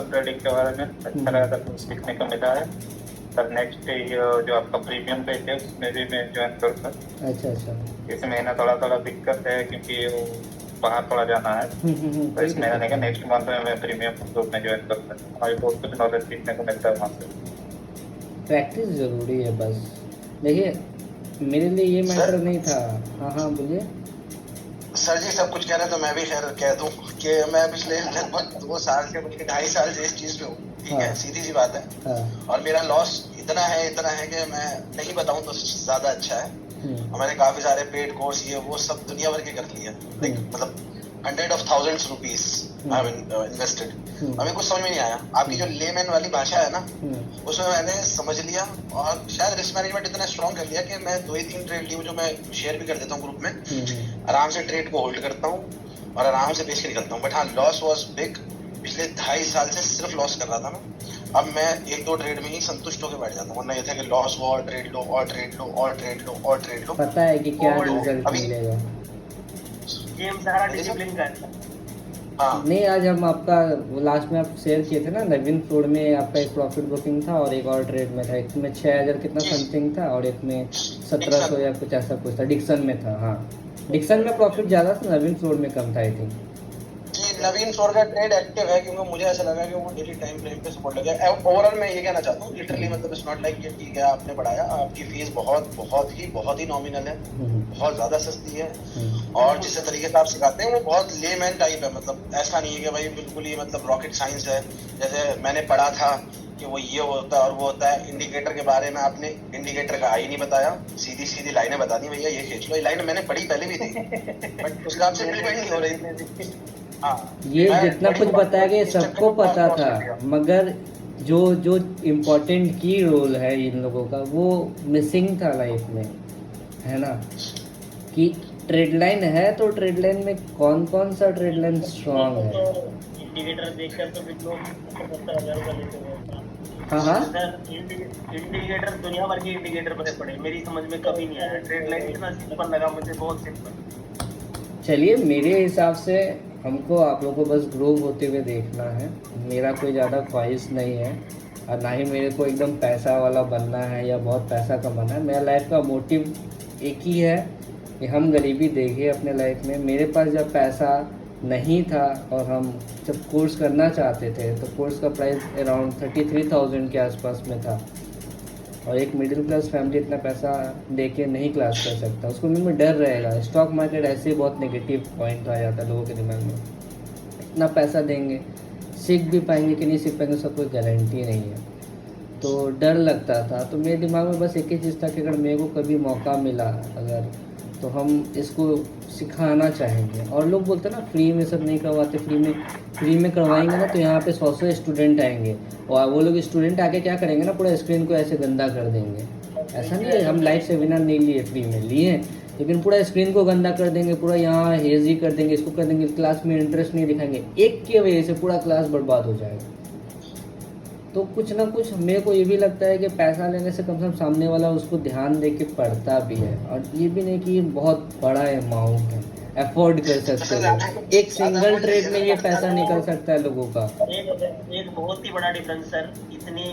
Trading के बारे में अच्छा लगा था, कुछ सीखने को मिला है। सर नेक्स्ट जो आपका प्रीमियम बैच है उसमें भी मैं ज्वाइन करूँगा। अच्छा अच्छा। इस महीना थोड़ा थोड़ा दिक्कत है क्योंकि वो बाहर थोड़ा जाना है, तो कोई इस महीना दिक्कत नहीं का नहीं। नेक्स्ट मंथ में मैं प्रीमियम ग्रुप में ज्वाइन करूँगा। हमारी बहुत कुछ नॉलेज सीखने को मिलता है वहाँ से। प्रैक्टिस ज़रूरी है बस। देखिए, मेरे लिए ये मैटर सर नहीं था। हाँ हाँ, बोलिए। सर जी सब कुछ कह रहे हैं तो मैं भी खैर कह दूं कि मैं पिछले लगभग 2 साल से बल्कि 2.5 साल से इस चीज में हूँ। ठीक हाँ है, सीधी सी बात है। हाँ। और मेरा लॉस इतना है कि मैं नहीं बताऊं तो ज्यादा अच्छा है। हम्म और मैंने काफी सारे पेड कोर्स ये वो सब दुनिया भर के कर लिए, लाइक हम्म मतलब hundred of thousands rupees I have invested. हमें कुछ समझ में नहीं आया। आपकी जो लेमैन वाली भाषा है ना, हम्म उसमें मैंने समझ लिया और शायद रिस्क मैनेजमेंट इतना स्ट्रॉन्ग कर लिया कि मैं 2 ही 3 ट्रेड ली हूँ जो मैं शेयर भी कर देता हूँ ग्रुप में। आराम से ट्रेड को होल्ड करता हूँ और आराम से बेच के निकलता हूँ। बट हाँ, लॉस वॉज बिग। पिछले 2.5 साल से सिर्फ लॉस कर रहा था मैं। अब मैं 1-2 ट्रेड में ही संतुष्ट होकर बैठ जाता हूँ, वरना ये था कि लॉस हुआ और ट्रेड लो और ट्रेड लो और ट्रेड लो और ट्रेड लो। पता है कि क्या तो रिजल्ट अभी मिलेगा। गेम सारा हाँ जी सर। डिसिप्लिन का है। हाँ नहीं, आज हम आपका वो लास्ट में आप शेयर किए थे ना, नवीन फ्लोर में आपका एक प्रॉफिट बुकिंग था और एक और ट्रेड में था। एक में 6,000 कितना जी समथिंग था और एक में 1700 डिक्सन या कुछ ऐसा कुछ था। डिक्सन में था, हाँ। डिक्सन में प्रॉफिट ज़्यादा था, नवीन फ्लोर में कम था आई थिंक। जी, नवीन फ्लोर का ट्रेड एक्टिव है क्योंकि मुझे ऐसा लगा कि वो डेली टाइम फ्रेम पे सपोर्ट लगे। ओवरऑल मैं ये कहना चाहता हूँ, लिटरली मतलब इट्स नॉट लाइक ये ठीक है आपने बढ़ाया, आपकी फीस बहुत ही नॉमिनल है, बहुत ज्यादा सस्ती है। और जिस तरीके से आप सिखाते हैं वो बहुत लेमैन टाइप है। मतलब ऐसा नहीं है कि भाई बिल्कुल ही मतलब रॉकेट साइंस है। जैसे मैंने पढ़ा था कि वो ये होता है और वो होता है। इंडिकेटर के बारे में आपने इंडिकेटर का आई नहीं बताया, सीधी सीधी लाइनें बता दी, भैया ये खींच लो। ये लाइन मैंने पढ़ी पहले भी थी बट उस काम से इम्प्लीमेंट नहीं हो रही थी। हाँ, ये मैं जितना बड़ी कुछ बताया गया इस चक्कर सबको में पता बहुत था, लॉस कर दिया। मगर जो जो इम्पोर्टेंट की रोल है इन लोगों का वो मिसिंग था लाइफ में, है ना। कि ट्रेड लाइन है तो ट्रेड लाइन में कौन कौन सा ट्रेड लाइन स्ट्रांग है। इंडिकेटर देखकर तो भी लोग 70,000 रुपये लेते हैं। हाँ हाँ। सर इंडिकेटर दुनिया भर के इंडिकेटर बने पड़े, मेरी समझ में कभी नहीं आया। ट्रेड लाइन इतना सिंपल लगा मुझे, बहुत सिंपल। चलिए, मेरे हिसाब से हमको आप लोगों को बस ग्रो होते हुए देखना है। मेरा कोई ज़्यादा ख्वाहिश नहीं है और ना ही मेरे को एकदम पैसा वाला बनना है या बहुत पैसा कमाना है। मेरा लाइफ का मोटिव एक ही है कि हम गरीबी देखें अपने लाइफ में। मेरे पास जब पैसा नहीं था और हम जब कोर्स करना चाहते थे तो कोर्स का प्राइस अराउंड 33,000 के आसपास में था और एक मिडिल क्लास फैमिली इतना पैसा दे के नहीं क्लास कर सकता। उसको में डर रहेगा। स्टॉक मार्केट ऐसे ही बहुत नेगेटिव पॉइंट आ जाता है लोगों के दिमाग में। इतना पैसा देंगे, सीख भी पाएंगे कि नहीं सीख पाएंगे, उसका कोई गारंटी नहीं है। तो डर लगता था। तो मेरे दिमाग में बस एक ही चीज़ था कि अगर मेरे को कभी मौका मिला अगर, तो हम इसको सिखाना चाहेंगे। और लोग बोलते हैं ना फ्री में सब नहीं करवाते, फ्री में करवाएंगे ना तो यहाँ पे 100 स्टूडेंट आएंगे और वो लोग स्टूडेंट आके क्या करेंगे ना, पूरा स्क्रीन को ऐसे गंदा कर देंगे। ऐसा नहीं है हम लाइव सेमिनार नहीं लिए, फ्री में लिए, लेकिन पूरा स्क्रीन को गंदा कर देंगे, पूरा यहाँ हेजी कर देंगे, इसको कर देंगे, क्लास में इंटरेस्ट नहीं दिखाएंगे। एक की वजह से पूरा क्लास बर्बाद हो जाएगा। तो कुछ ना कुछ मेरे को ये भी लगता है कि पैसा लेने से कम से कम सामने वाला उसको ध्यान दे के पढ़ता भी है। और ये भी नहीं कि ये बहुत बड़ा अमाउंट है, अफोर्ड कर सकते हो। एक सिंगल ट्रेड में ये पैसा निकल सकता है लोगों का। एक बहुत ही बड़ा डिफरेंस सर। इतनी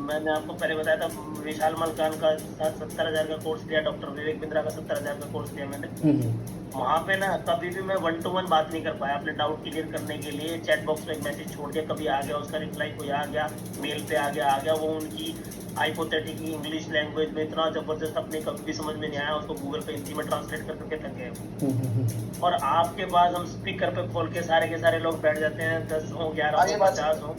मैंने आपको पहले बताया था, विशाल मलकान का 70,000 का कोर्स लिया, डॉक्टर विवेक बिंद्रा का 70,000 का कोर्स लिया मैंने। वहाँ पे ना कभी भी मैं 1-to-1 बात नहीं कर पाया। अपने डाउट क्लियर करने के लिए चैट बॉक्स में एक मैसेज छोड़ दिया, कभी आ गया उसका रिप्लाई, कोई आ गया मेल पे आ गया। वो उनकी हाइपोथेटिक इंग्लिश लैंग्वेज में इतना जबरदस्त अपने कभी भी समझ में नहीं आया, उसको गूगल पे हिंदी में ट्रांसलेट कर करके थक गए। और आपके पास हम स्पीकर पे खोल के सारे लोग बैठ जाते हैं, 10 हो 11 हो 50 हो।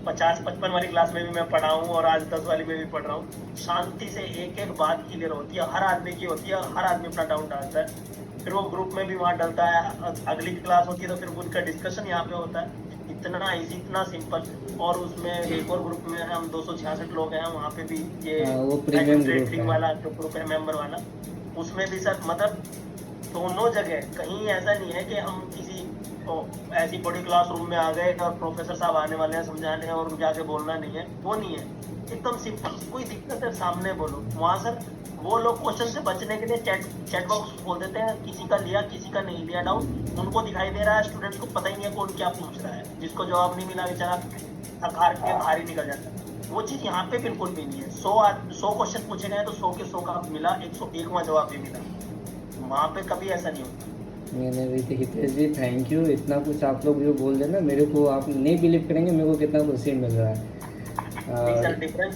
50-55 वाली क्लास में भी मैं पढ़ा हूँ और आज 10 वाली में भी पढ़ रहा हूँ। शांति से एक एक बात क्लियर होती है, हर आदमी की होती है, हर आदमी अपना डाउट डालता है। फिर वो ग्रुप में भी वहाँ डलता है, अगली क्लास होती है तो फिर उनका डिस्कशन यहाँ पे होता है। इतना इजी, इतना सिंपल। और उसमें एक और ग्रुप में हम 266 लोग हैं, वहाँ पे भी ये वो प्रीमियम ग्रुप है। वाला जो ग्रुप है मेंबर वाला, उसमें भी सर मतलब दोनों जगह कहीं ऐसा नहीं है कि हम किसी तो ऐसी बड़ी क्लासरूम में आ गए और प्रोफेसर साहब आने वाले हैं समझाने और जाके बोलना नहीं है, वो नहीं है। एकदम सिंपल, कोई दिक्कत है सामने बोलो। वहाँ सर वो लोग क्वेश्चन से बचने के लिए चैट बॉक्स खोल देते हैं, किसी का लिया किसी का नहीं लिया डाउट, उनको दिखाई दे रहा है, स्टूडेंट्स को पता ही नहीं है कौन क्या पूछ रहा है, जिसको जवाब नहीं मिला बेचारा थक हार के बाहर ही निकल जाता है। वो चीज़ यहाँ पे बिल्कुल भी नहीं है। 100 क्वेश्चन पूछे गए तो 100 के 100 का मिला, 101वां जवाब भी मिला। वहाँ पे कभी ऐसा नहीं होता। मैंने भी हितेश जी थैंक यू, इतना कुछ आप लोग जो बोल देना मेरे को, आप नहीं बिलीव करेंगे मेरे को कितना खुशी मिल रहा है। Sir difference